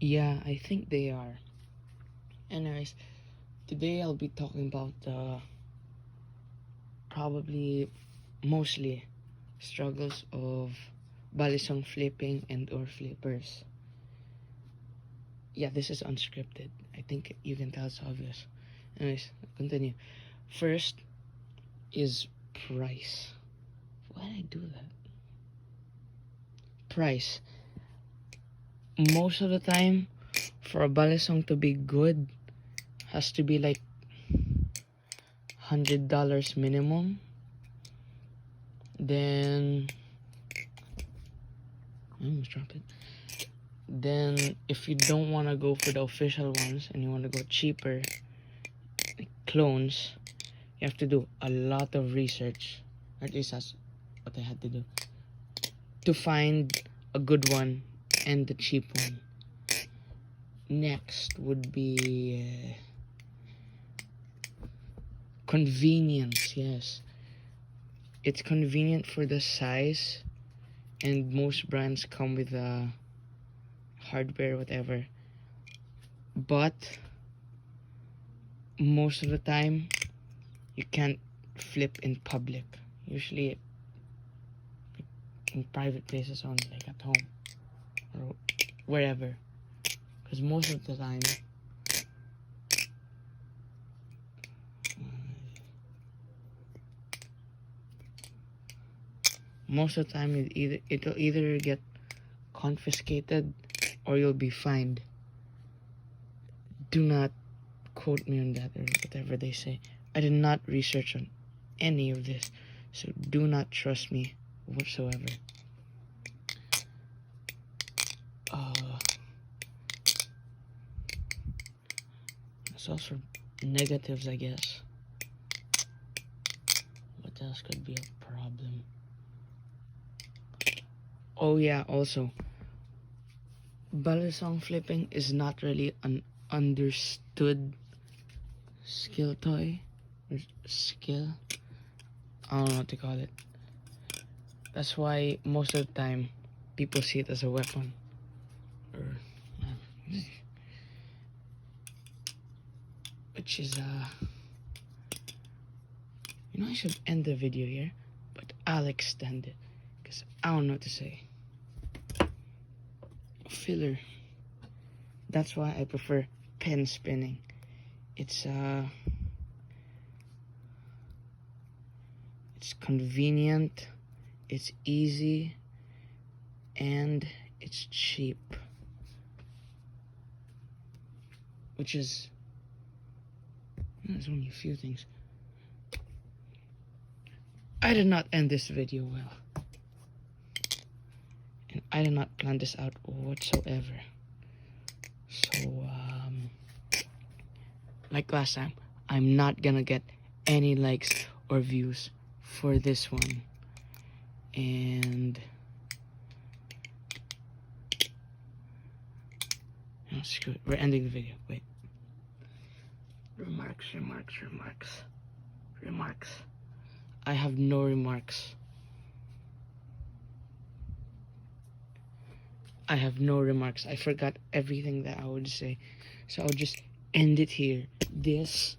Yeah, I think they are. Anyways, today I'll be talking about probably mostly struggles of balisong flipping and or flippers. Yeah, this is unscripted. I think you can tell it's obvious. Anyways, continue. First is price. Why did I do that? Price. Most of the time, for a balisong to be good, has to be like $100 minimum. Then I almost dropped it. Then if you don't want to go for the official ones and you want to go cheaper, like clones, you have to do a lot of research. At least that's what I had to do to find a good one and the cheap one. Next would be convenience. Yes, it's convenient for the size, and most brands come with hardware, whatever. But most of the time, you can't flip in public. Usually in private places only, like at home or wherever. Because most of the time, it'll either get confiscated or you'll be fined. Do not quote me on that or whatever they say. I did not research on any of this, so do not trust me whatsoever. That's also negatives, I guess. What else could be a problem? Oh yeah, also, balisong flipping is not really an understood skill toy or skill. I don't know what to call it. That's why most of the time people see it as a weapon. Or which is I should end the video here, but I'll extend it because I don't know what to say. Filler. That's why I prefer pen spinning. It's convenient, it's easy, and it's cheap. Which is there's only a few things. I did not end this video well. And I did not plan this out whatsoever. So, like last time, I'm not gonna get any likes or views for this one. And oh, screw it. We're ending the video. Wait. Remarks. I have no remarks. I forgot everything that I would say. So I'll just end it here. This,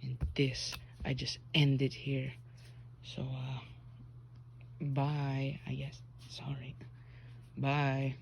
and this. I just end it here. So, bye, I guess. Sorry. Bye.